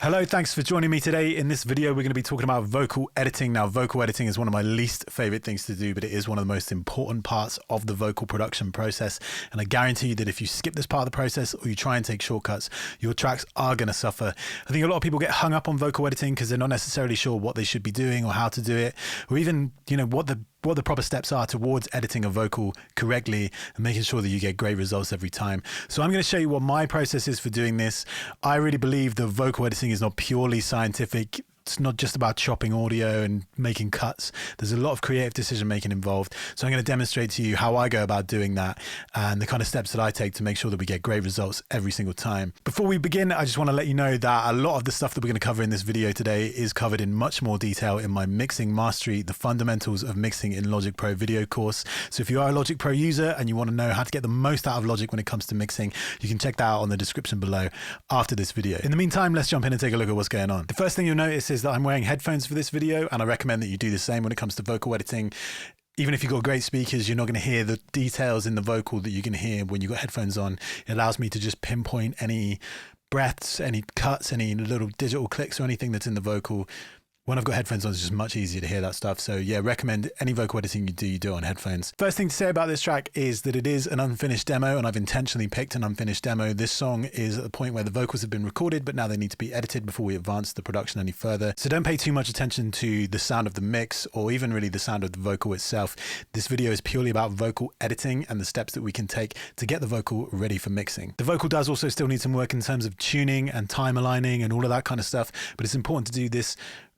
Hello, thanks for joining me today. In this video, we're going to be talking about vocal editing. Now, vocal editing is one of my least favorite things to do, but it is one of the most important parts of the vocal production process. And I guarantee you that if you skip this part of the process or you try and take shortcuts, your tracks are going to suffer. I think a lot of people get hung up on vocal editing because they're not necessarily sure what they should be doing or how to do it, or even, what the proper steps are towards editing a vocal correctly and making sure that you get great results every time. So I'm going to show you what my process is for doing this. I really believe that vocal editing is not purely scientific. It's not just about chopping audio and making cuts. There's a lot of creative decision making involved. So I'm going to demonstrate to you how I go about doing that and the kind of steps that I take to make sure that we get great results every single time. Before we begin, I just want to let you know that a lot of the stuff that we're going to cover in this video today is covered in much more detail in my Mixing Mastery, the Fundamentals of Mixing in Logic Pro video course. So if you are a Logic Pro user and you want to know how to get the most out of Logic when it comes to mixing, you can check that out on the description below after this video. In the meantime, let's jump in and take a look at what's going on. The first thing you'll notice is that I'm wearing headphones for this video, and I recommend that you do the same when it comes to vocal editing. Even if you've got great speakers, you're not going to hear the details in the vocal that you can hear when you've got headphones on. It allows me to just pinpoint any breaths, any cuts, any little digital clicks or anything that's in the vocal. When I've got headphones on, it's just much easier to hear that stuff. So yeah, recommend any vocal editing you do on headphones. First thing to say about this track is that it is an unfinished demo, and I've intentionally picked an unfinished demo. This song is at the point where the vocals have been recorded, but now they need to be edited before we advance the production any further. So don't pay too much attention to the sound of the mix or even really the sound of the vocal itself. This video is purely about vocal editing and the steps that we can take to get the vocal ready for mixing. The vocal does also still need some work in terms of tuning and time aligning and all of that kind of stuff, but it's important to do this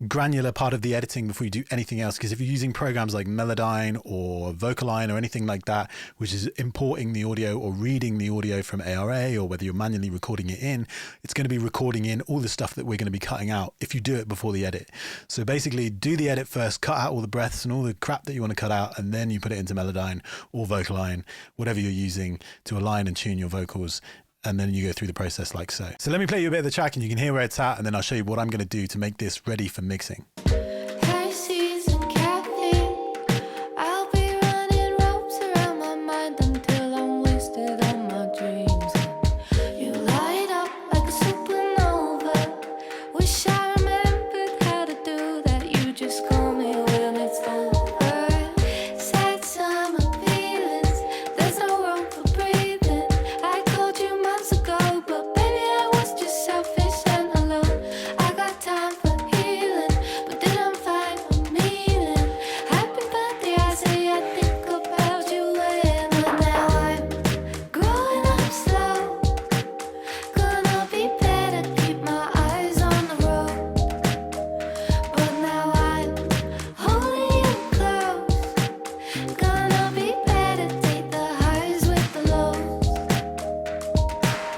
granular part of the editing before you do anything else, because if you're using programs like Melodyne or Vocaline or anything like that, which is importing the audio or reading the audio from ARA, or whether you're manually recording it in, it's going to be recording in all the stuff that we're going to be cutting out if you do it before the edit. So basically do the edit first, cut out all the breaths and all the crap that you want to cut out, and then you put it into Melodyne or Vocaline, whatever you're using to align and tune your vocals. And then you go through the process like so. So let me play you a bit of the track and you can hear where it's at, and then I'll show you what I'm going to do to make this ready for mixing.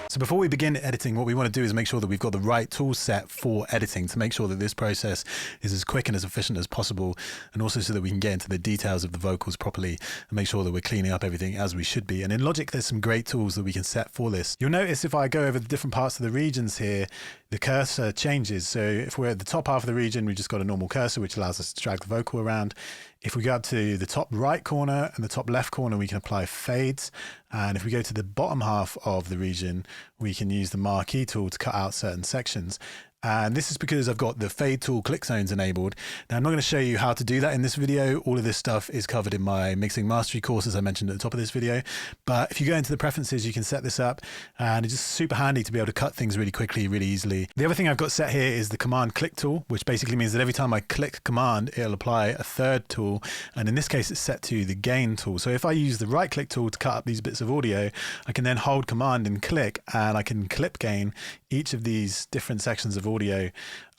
So before we begin editing, what we want to do is make sure that we've got the right tool set for editing to make sure that this process is as quick and as efficient as possible, and also so that we can get into the details of the vocals properly and make sure that we're cleaning up everything as we should be. And in Logic, there's some great tools that we can set for this. You'll notice if I go over the different parts of the regions here, the cursor changes. So if we're at the top half of the region, we just got a normal cursor, which allows us to drag the vocal around. If we go up to the top right corner and the top left corner, we can apply fades. And if we go to the bottom half of the region, we can use the marquee tool to cut out certain sections. And this is because I've got the fade tool click zones enabled. Now, I'm not going to show you how to do that in this video. All of this stuff is covered in my Mixing Mastery course, as I mentioned at the top of this video. But if you go into the preferences, you can set this up, and it's just super handy to be able to cut things really quickly, really easily. The other thing I've got set here is the command click tool, which basically means that every time I click command, it'll apply a third tool. And in this case, it's set to the gain tool. So if I use the right click tool to cut up these bits of audio, I can then hold command and click, and I can clip gain each of these different sections of audio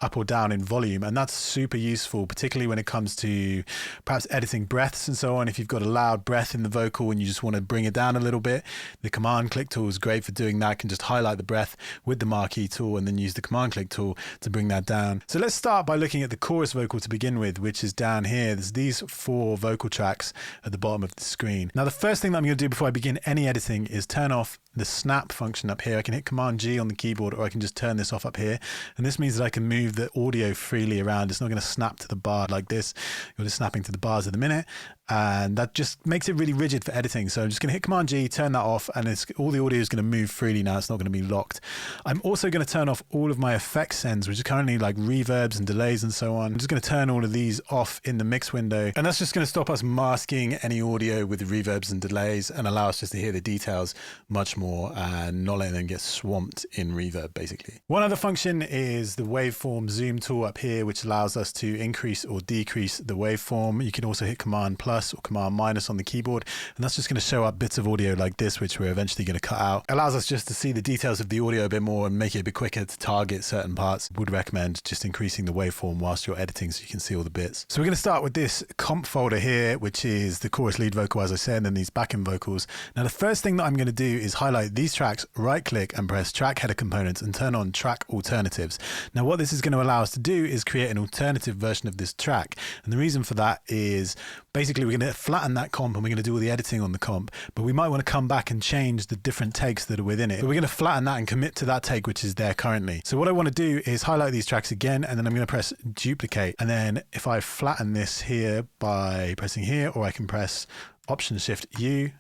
up or down in volume. And that's super useful, particularly when it comes to perhaps editing breaths and so on. If you've got a loud breath in the vocal and you just want to bring it down a little bit, the command click tool is great for doing that. You can just highlight the breath with the marquee tool and then use the command click tool to bring that down. So let's start by looking at the chorus vocal to begin with, which is down here. There's these 4 vocal tracks at the bottom of the screen. Now, the first thing that I'm going to do before I begin any editing is turn off the snap function up here. I can hit Command G on the keyboard, or I can just turn this off up here. And And this means that I can move the audio freely around. It's not going to snap to the bar like this. You're just snapping to the bars at the minute. And that just makes it really rigid for editing. So I'm just going to hit Command G, turn that off, and all the audio is going to move freely now. It's not going to be locked. I'm also going to turn off all of my effect sends, which are currently like reverbs and delays and so on. I'm just going to turn all of these off in the mix window. And that's just going to stop us masking any audio with reverbs and delays and allow us just to hear the details much more and not letting them get swamped in reverb, basically. One other function is the waveform zoom tool up here, which allows us to increase or decrease the waveform. You can also hit Command plus or Command minus on the keyboard, and that's just going to show up bits of audio like this, which we're eventually going to cut out. It allows us just to see the details of the audio a bit more and make it a bit quicker to target certain parts. Would recommend just increasing the waveform whilst you're editing so you can see all the bits. So we're going to start with this comp folder here, which is the chorus lead vocal, as I said, and then these back-end vocals. Now the first thing that I'm going to do is highlight these tracks, right click and press track header components and turn on track alternatives. Now what this is going to allow us to do is create an alternative version of this track, and the reason for that is basically we're going to flatten that comp and we're going to do all the editing on the comp, but we might want to come back and change the different takes that are within it. But we're going to flatten that and commit to that take which is there currently. So what I want to do is highlight these tracks again, and then I'm going to press duplicate, and then if I flatten this here by pressing here, or I can press Option Shift U.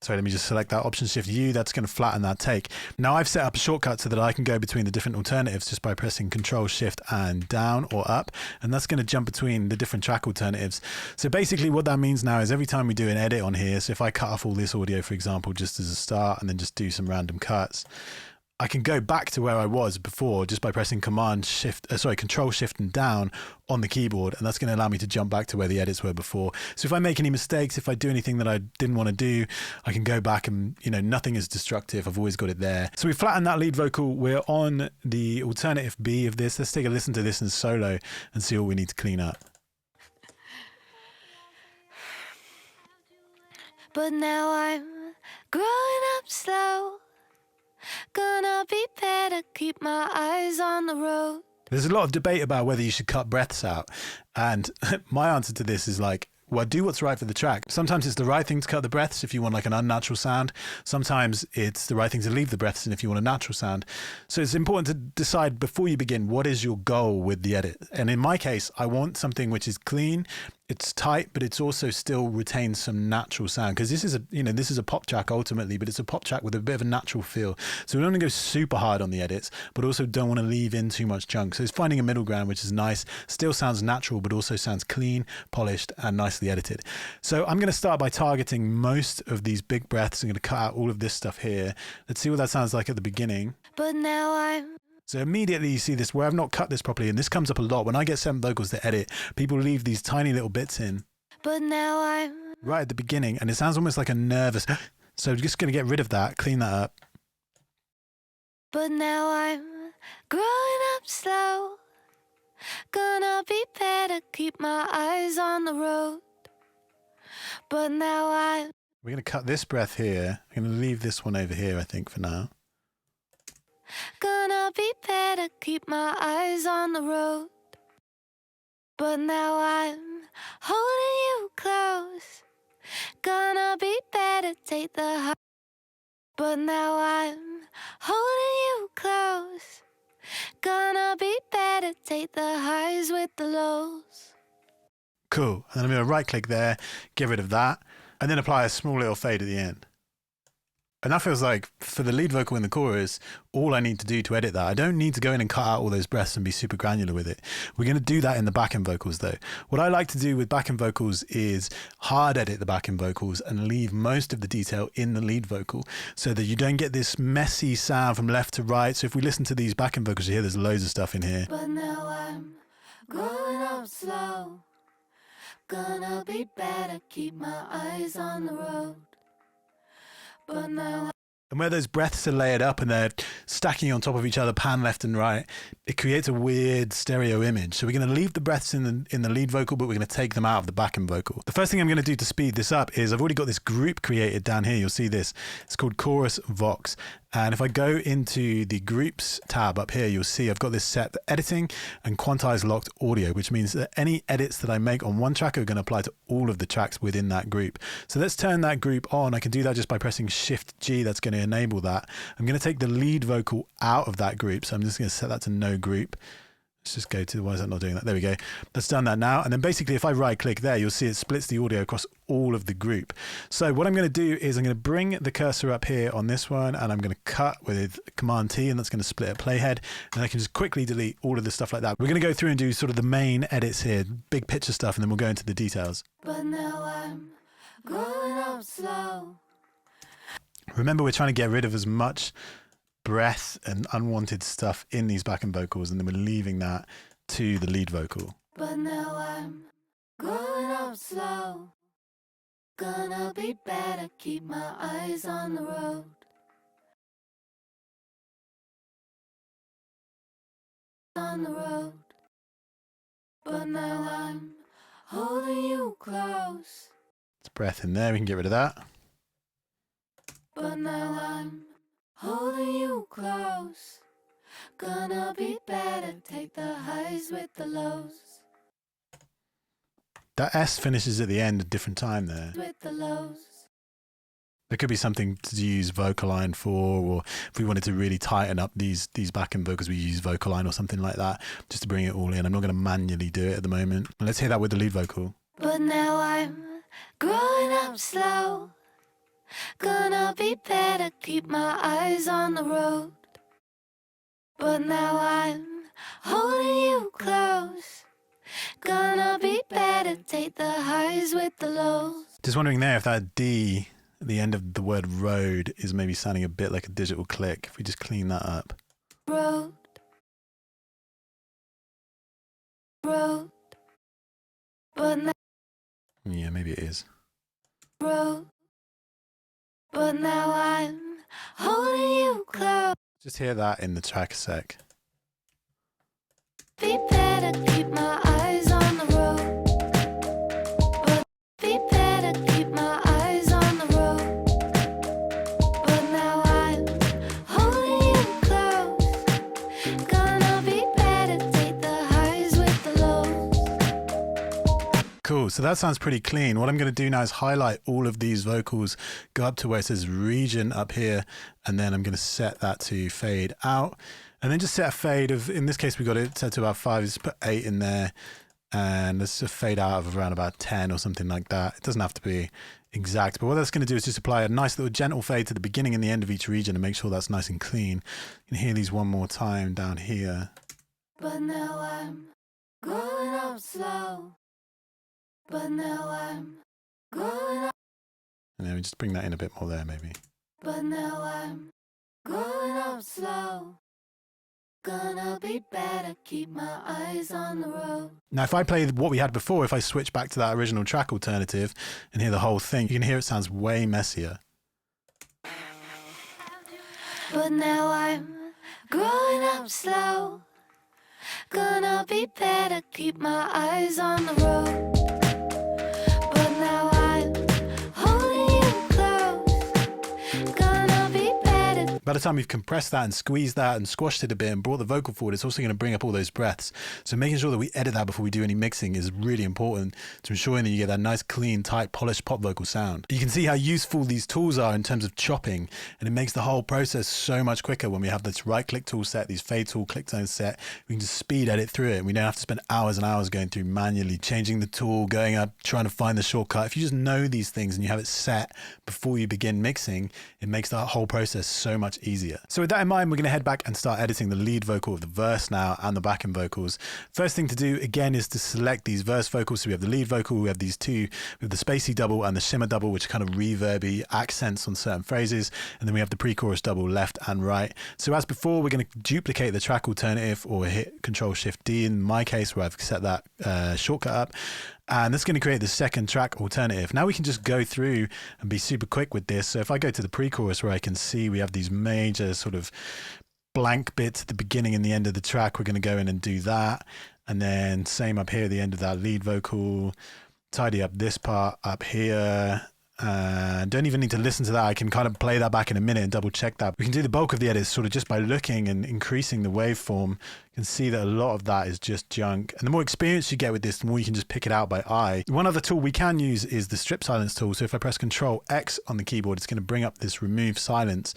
Sorry, let me just select that, Option Shift U, that's going to flatten that take. Now I've set up a shortcut so that I can go between the different alternatives just by pressing Control Shift and down or up, and that's going to jump between the different track alternatives. So basically what that means now is every time we do an edit on here, so if I cut off all this audio, for example, just as a start, and then just do some random cuts, I can go back to where I was before just by pressing Control Shift and down on the keyboard, and that's going to allow me to jump back to where the edits were before. So if I make any mistakes, if I do anything that I didn't want to do, I can go back and, nothing is destructive. I've always got it there. So we flattened that lead vocal. We're on the alternative B of this. Let's take a listen to this in solo and see what we need to clean up. But now I'm growing up slow. Gonna be better, keep my eyes on the road. There's a lot of debate about whether you should cut breaths out. And my answer to this is well, do what's right for the track. Sometimes it's the right thing to cut the breaths if you want like an unnatural sound. Sometimes it's the right thing to leave the breaths in if you want a natural sound. So it's important to decide before you begin, what is your goal with the edit? And in my case, I want something which is clean, it's tight, but it's also still retains some natural sound, because this is a pop track ultimately, but it's a pop track with a bit of a natural feel. So we don't want to go super hard on the edits, but also don't want to leave in too much chunk. So it's finding a middle ground, which is nice, still sounds natural, but also sounds clean, polished, and nicely edited. So I'm going to start by targeting most of these big breaths. I'm going to cut out all of this stuff here. Let's see what that sounds like at the beginning. But now So immediately you see this where I've not cut this properly, and this comes up a lot. When I get some vocals to edit, people leave these tiny little bits in. But now right at the beginning, and it sounds almost like a nervous. So I'm just going to get rid of that, clean that up. But now I'm growing up slow. Gonna be better, keep my eyes on the road. But now we're going to cut this breath here. I'm going to leave this one over here, I think, for now. Gonna be better, keep my eyes on the road. But now I'm holding you close. Gonna be better, take the high. But now I'm holding you close. Gonna be better, take the highs with the lows. Cool. And then I'm going to right click there, get rid of that, and then apply a small little fade at the end. And that feels like, for the lead vocal in the chorus, all I need to do to edit that. I don't need to go in and cut out all those breaths and be super granular with it. We're going to do that in the back-end vocals though. What I like to do with back-end vocals is hard edit the back-end vocals and leave most of the detail in the lead vocal so that you don't get this messy sound from left to right. So if we listen to these back-end vocals, you hear there's loads of stuff in here. But now I'm growing up slow. Gonna be better, keep my eyes on the road. But now And where those breaths are layered up and they're stacking on top of each other, pan left and right, it creates a weird stereo image. So we're going to leave the breaths in the lead vocal, but we're going to take them out of the back-end vocal. The first thing I'm going to do to speed this up is I've already got this group created down here. You'll see this. It's called Chorus Vox. And if I go into the groups tab up here, you'll see I've got this set editing and quantize locked audio, which means that any edits that I make on one track are going to apply to all of the tracks within that group. So let's turn that group on. I can do that just by pressing Shift G. That's going to enable that. I'm going to take the lead vocal out of that group. So I'm just going to set that to no group. Let's just go to, why is that not doing that? There we go. That's done that now. And then basically if I right click there, you'll see it splits the audio across all of the group. So what I'm going to do is I'm going to bring the cursor up here on this one and I'm going to cut with Command T, and that's going to split a playhead. And I can just quickly delete all of the stuff like that. We're going to go through and do sort of the main edits here, big picture stuff, and then we'll go into the details. But now I'm growing up slow. Remember, we're trying to get rid of as much breath and unwanted stuff in these backing vocals, and then we're leaving that to the lead vocal. But now I'm growing up slow. Gonna be better, keep my eyes on the road. On the road. But now I'm holding you close. It's breath in there, we can get rid of that. But now I'm holding you close. Gonna be better, take the highs with the lows. That S finishes at the end a different time there. With the lows. There could be something to use Vocaline for, or if we wanted to really tighten up these backing vocals, we use Vocaline or something like that, just to bring it all in. I'm not going to manually do it at the moment. Let's hear that with the lead vocal. But now I'm growing up slow. Gonna be better, keep my eyes on the road. But now I'm holding you close. Gonna be better, take the highs with the lows. Just wondering there if that D at the end of the word road is maybe sounding a bit like a digital click. If we just clean that up. Road. Road. But now. Yeah, maybe it is. Road. But now I'm holding you close. Just hear that in the track a sec. Be better, keep my eyes on the road. But be better, keep my eyes on the road. But now I'm holding you close. Gonna be better, take the highs with the lows. Cool, so that sounds pretty clean. What I'm going to do now is highlight all of these vocals, go up to where it says region up here, and then I'm going to set that to fade out. And then just set a fade of, in this case, we got it set to about 5, just put 8 in there. And let's just fade out of around about 10 or something like that. It doesn't have to be exact, but what that's going to do is just apply a nice little gentle fade to the beginning and the end of each region and make sure that's nice and clean. You can hear these one more time down here. But now I'm growing up slow. But now I'm growing up. And then we just bring that in a bit more there, maybe. But now I'm growing up slow. Gonna be better, keep my eyes on the road. Now, if I play what we had before, if I switch back to that original track alternative and hear the whole thing, you can hear it sounds way messier. But now I'm growing up slow. Gonna be better, keep my eyes on the road. But now I'm holding you close. Gonna be better. By the time you've compressed that and squeezed that and squashed it a bit and brought the vocal forward, it's also going to bring up all those breaths. So making sure that we edit that before we do any mixing is really important to ensuring that you get that nice, clean, tight, polished pop vocal sound. You can see how useful these tools are in terms of chopping, and it makes the whole process so much quicker when we have this right-click tool set, these fade tool, click tone set. We can just speed edit through it, and we don't have to spend hours and hours going through manually changing the tool, going up, trying to find the shortcut. If you just know these things and you have it set before you begin mixing, it makes that whole process so much easier. So with that in mind, we're going to head back and start editing the lead vocal of the verse now and the backing vocals. First thing to do again is to select these verse vocals. So we have the lead vocal, we have these two, we have the spacey double and the shimmer double, which are kind of reverby accents on certain phrases. And then we have the pre-chorus double left and right. So as before, we're going to duplicate the track alternative or hit Control Shift D in my case where I've set that shortcut up. And that's going to create the second track alternative. Now we can just go through and be super quick with this. So if I go to the pre-chorus where I can see we have these major sort of blank bits at the beginning and the end of the track, we're going to go in and do that. And then same up here at the end of that lead vocal, tidy up this part up here. Don't even need to listen to that. I can kind of play that back in a minute and double check that. We can do the bulk of the edit sort of just by looking and increasing the waveform. You can see that a lot of that is just junk. And the more experience you get with this, the more you can just pick it out by eye. One other tool we can use is the strip silence tool. So if I press Control X on the keyboard, it's going to bring up this remove silence.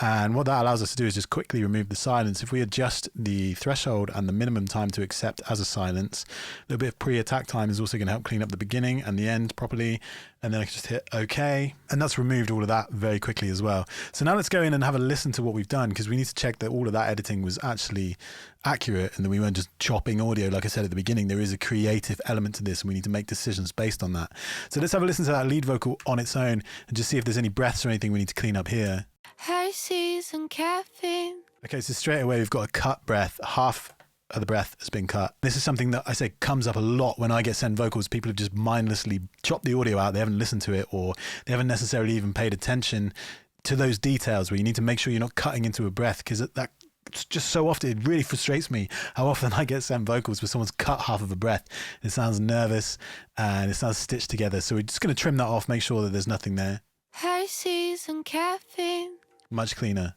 And what that allows us to do is just quickly remove the silence. If we adjust the threshold and the minimum time to accept as a silence, a little bit of pre-attack time is also going to help clean up the beginning and the end properly. And then I can just hit OK. And that's removed all of that very quickly as well. So now let's go in and have a listen to what we've done, because we need to check that all of that editing was actually accurate and that we weren't just chopping audio. Like I said at the beginning, there is a creative element to this and we need to make decisions based on that. So let's have a listen to that lead vocal on its own and just see if there's any breaths or anything we need to clean up here. Hershey's and caffeine. Okay, so straight away we've got a cut breath. Half of the breath has been cut. This is something that I say comes up a lot when I get sent vocals. People have just mindlessly chopped the audio out. They haven't listened to it, or they haven't necessarily even paid attention to those details where you need to make sure you're not cutting into a breath, because that just so often, it really frustrates me how often I get sent vocals where someone's cut half of a breath. It sounds nervous and it sounds stitched together. So we're just going to trim that off, make sure that there's nothing there. Hershey's and caffeine. Much cleaner.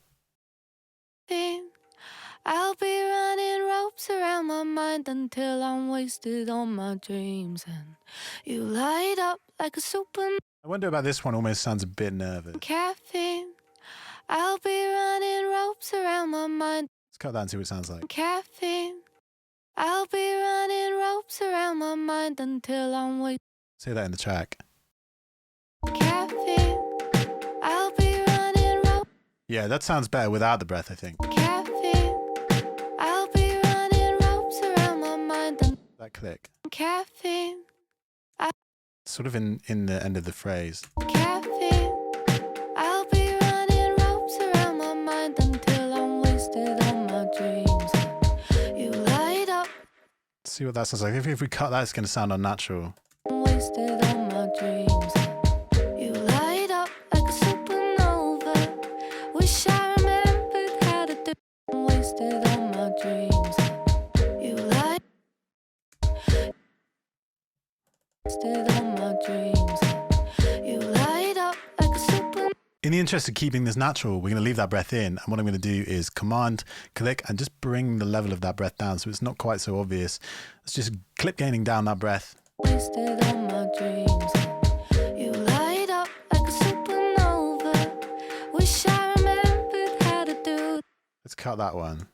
I'll be running ropes around my mind until I'm wasted on my dreams, and you light up like a super I wonder about this one, almost sounds a bit nervous. caffeine. I'll be running ropes around my mind. Let's cut that and see what it sounds like. Caffeine. I'll be running ropes around my mind until I'm wasted. Say that in the track. Caffeine. I'll be running ropes. Yeah, that sounds better without the breath, I think. Caffeine. I'll be running ropes around my mind and That click. caffeine. Sort of in the end of the phrase. Caffeine. I'll be running ropes around my mind until I'm wasted on my dreams. You light up. See what that sounds like. If we cut that, it's going to sound unnatural. I'm wasted on my dreams. You light up like a supernova. Wish I remembered how to do. I'm wasted on my dreams. You light. Wasted on my dreams. You light up like a super. In the interest of keeping this natural, we're going to leave that breath in. And what I'm going to do is Command, click, and just bring the level of that breath down so it's not quite so obvious. Let's just clip gaining down that breath. Wasted on my dreams. You light up like a supernova. Wish I remembered how to do. Let's cut that one.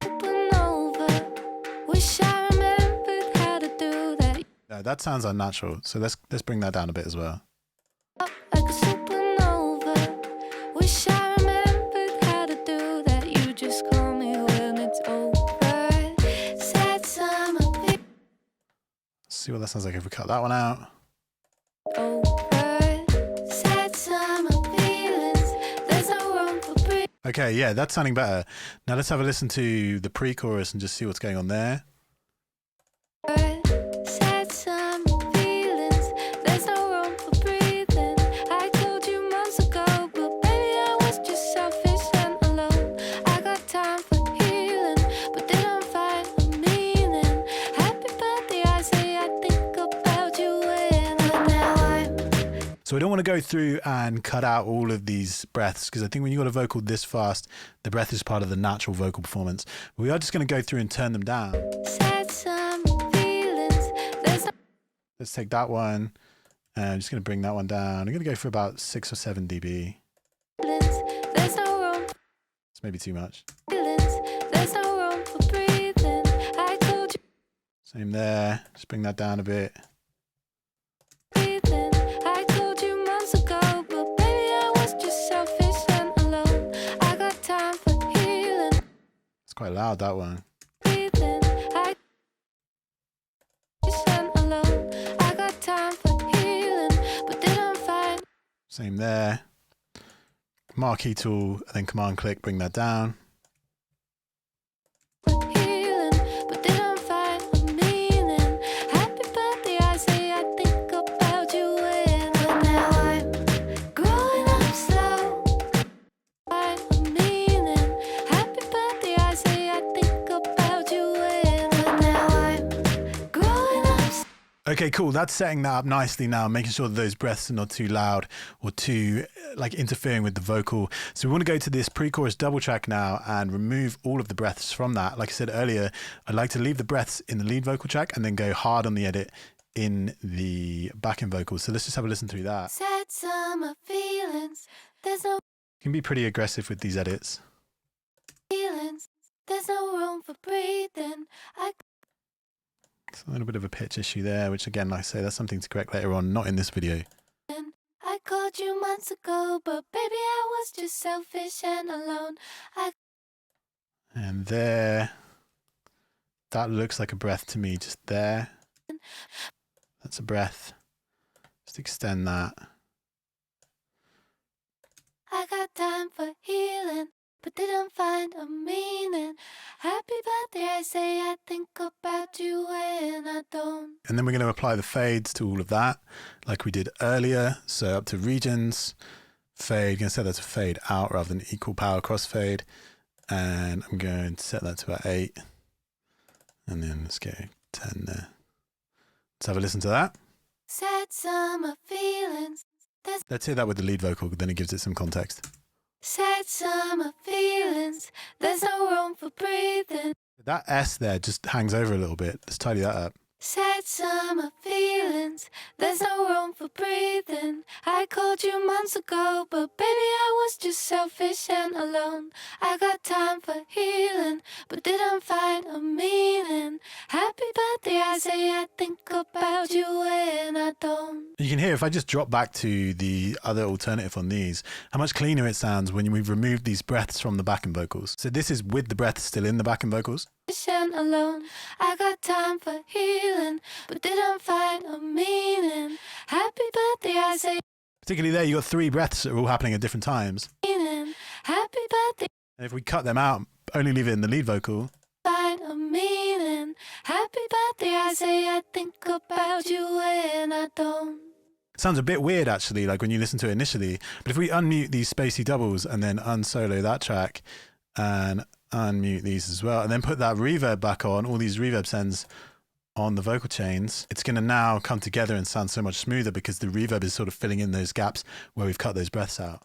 Supernova. Wish I remembered how to do that. No, that sounds unnatural. So let's bring that down a bit as well. Up like a supernova. Wish I remembered how to do that. You just call me when it's over. Sad summer Let's see what that sounds like if we cut that one out. over. Sad summer feelings. There's no room for breathing. Okay, yeah, that's sounding better. Now let's have a listen to the pre-chorus and just see what's going on there. Sad summer feelings. There's no room for breathing. I told you months ago, but baby I was just selfish and alone. I got time for healing, but didn't find a meaning. Happy birthday, I say I think about you when now I'm. So I don't want to go through and cut out all of these breaths, because I think when you've got a vocal this fast, the breath is part of the natural vocal performance. But we are just going to go through and turn them down. Sad summer feelings. There's no Let's take that one, and I'm just going to bring that one down. I'm going to go for about 6 or 7 dB. feelings. There's no room It's maybe too much. for feelings. There's no room for breathing. I told you. Same there. Just bring that down a bit. Breathing. I told you months ago, but baby I was just selfish and alone. I got time for healing. It's quite loud, that one. Breathing. I selfish and alone. I got time for healing, but didn't find Same there. Marquee tool, and then Command click, bring that down. healing, but didn't find a meaning. Happy birthday, I say I think about you when now I'm growing up slow. Find a meaning. Happy birthday, I say I think about you when now I'm growing up slow. Okay, cool. That's setting that up nicely now, making sure that those breaths are not too loud or too like interfering with the vocal. So we want to go to this pre-chorus double track now and remove all of the breaths from that. Like I said earlier, I'd like to leave the breaths in the lead vocal track and then go hard on the edit in the backing vocals. So let's just have a listen through that. Sad summer feelings. There's no You can be pretty aggressive with these edits. feelings. There's no room for breathing. It's a little bit of a pitch issue there, which again, like I say, that's something to correct later on, not in this video. I called you months ago, but baby, I was just selfish and alone. And there, that looks like a breath to me, just there. That's a breath. Just extend that. I got time for healing, but didn't find a meaning. Happy birthday, I say I think about you when I don't. And then we're going to apply the fades to all of that, like we did earlier. So up to regions, fade, going to set that to fade out rather than equal power crossfade. And I'm going to set that to about 8. And then let's go 10 there. Let's have a listen to that. Sad summer feelings. Let's hear that with the lead vocal, then it gives it some context. Sad summer feelings. There's no room for breathing. That S there just hangs over a little bit. Let's tidy that up. Sad summer feelings. There's no room for breathing. I called you months ago, but baby, I was just selfish and alone. I got time for healing, but didn't find a meaning. Happy birthday, I say I think about you when I don't. You can hear if I just drop back to the other alternative on these, how much cleaner it sounds when we've removed these breaths from the backing vocals. So this is with the breaths still in the backing vocals. And alone, I got time for healing, but didn't find a meaning. Happy birthday, I say. Particularly there, you got 3 breaths that are all happening at different times. Meaning. Happy birthday, And if we cut them out, only leave it in the lead vocal. find a meaning. Happy birthday, I say I think about you when I don't. Sounds a bit weird actually, like when you listen to it initially. But if we unmute these spacey doubles and then unsolo that track and unmute these as well, and then put that reverb back on, all these reverb sends on the vocal chains, it's going to now come together and sound so much smoother because the reverb is sort of filling in those gaps where we've cut those breaths out.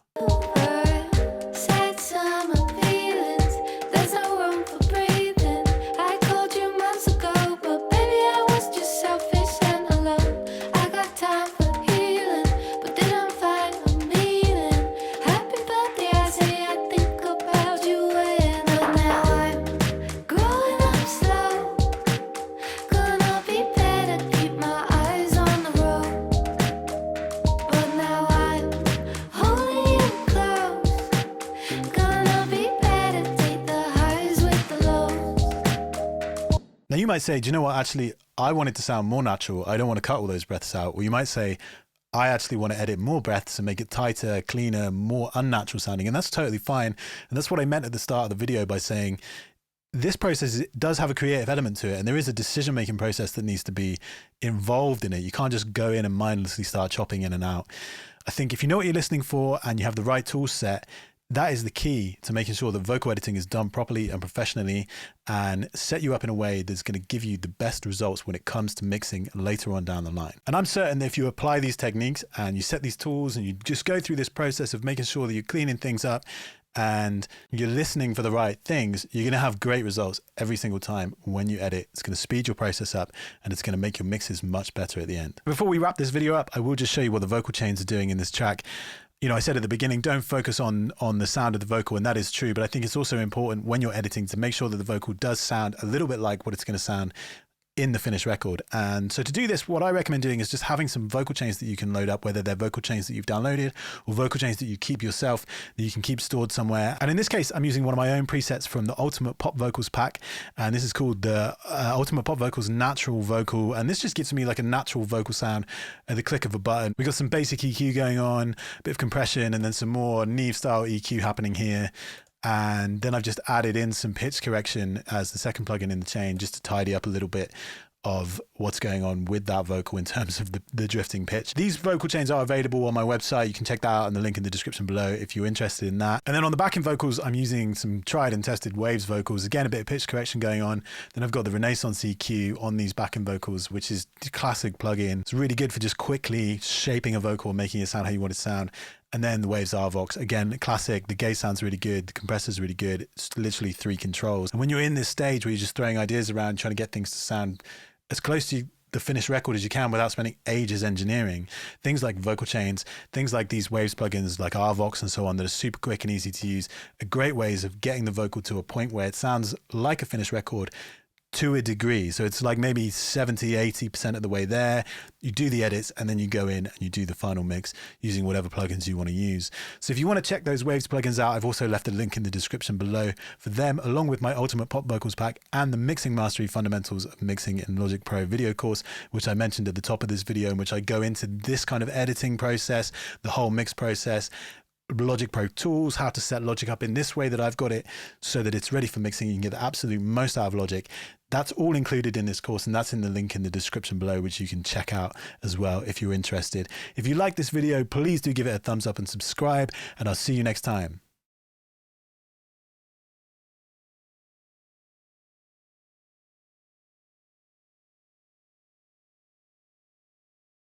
Sad summer feelings. There's no room for breathing. I called you months ago, but baby, I was just selfish and alone. I got time for healing, but didn't find a meaning. Happy birthday, I say I think about you when now I'm growing up slow. Gonna be better, keep my eyes on the road. But now I'm holding you close. Gonna be better, take the highs with the lows. Now you might say, do you know what, actually, I want it to sound more natural. I don't want to cut all those breaths out. Or you might say, I actually want to edit more breaths and make it tighter, cleaner, more unnatural sounding. And that's totally fine. And that's what I meant at the start of the video by saying this process does have a creative element to it. And there is a decision-making process that needs to be involved in it. You can't just go in and mindlessly start chopping in and out. I think if you know what you're listening for and you have the right tool set, that is the key to making sure that vocal editing is done properly and professionally and set you up in a way that's going to give you the best results when it comes to mixing later on down the line. And I'm certain that if you apply these techniques and you set these tools and you just go through this process of making sure that you're cleaning things up and you're listening for the right things, you're going to have great results every single time when you edit. It's going to speed your process up and it's going to make your mixes much better at the end. Before we wrap this video up, I will just show you what the vocal chains are doing in this track. You know, I said at the beginning, don't focus on the sound of the vocal, and that is true, but I think it's also important when you're editing to make sure that the vocal does sound a little bit like what it's going to sound in the finished record. And so to do this, what I recommend doing is just having some vocal chains that you can load up, whether they're vocal chains that you've downloaded or vocal chains that you keep yourself, that you can keep stored somewhere. And in this case, I'm using one of my own presets from the Ultimate Pop Vocals pack. And this is called the Ultimate Pop Vocals Natural Vocal. And this just gives me like a natural vocal sound at the click of a button. We've got some basic EQ going on, a bit of compression, and then some more Neve style EQ happening here. And then I've just added in some pitch correction as the second plugin in the chain just to tidy up a little bit of what's going on with that vocal in terms of the drifting pitch. These vocal chains are available on my website. You can check that out in the link in the description below if you're interested in that. And then on the backing vocals, I'm using some tried and tested Waves vocals. Again, a bit of pitch correction going on. Then I've got the Renaissance EQ on these backing vocals, which is the classic plugin. It's really good for just quickly shaping a vocal and making it sound how you want it to sound. And then the Waves RVox, again, classic. The gate sounds really good. The compressor's really good. It's literally 3 controls. And when you're in this stage where you're just throwing ideas around, trying to get things to sound as close to the finished record as you can without spending ages engineering, things like vocal chains, things like these Waves plugins like RVox and so on that are super quick and easy to use are great ways of getting the vocal to a point where it sounds like a finished record to a degree. So it's like maybe 70-80% of the way there. You do the edits and then you go in and you do the final mix using whatever plugins you want to use. So if you want to check those Waves plugins out, I've also left a link in the description below for them, along with my Ultimate Pop Vocals pack and the Mixing Mastery Fundamentals of Mixing in Logic Pro video course, which I mentioned at the top of this video, in which I go into this kind of editing process, the whole mix process, Logic Pro tools, how to set Logic up in this way that I've got it so that it's ready for mixing. You can get the absolute most out of Logic. That's all included in this course, and that's in the link in the description below, which you can check out as well if you're interested. If you like this video, please do give it a thumbs up and subscribe, and I'll see you next time.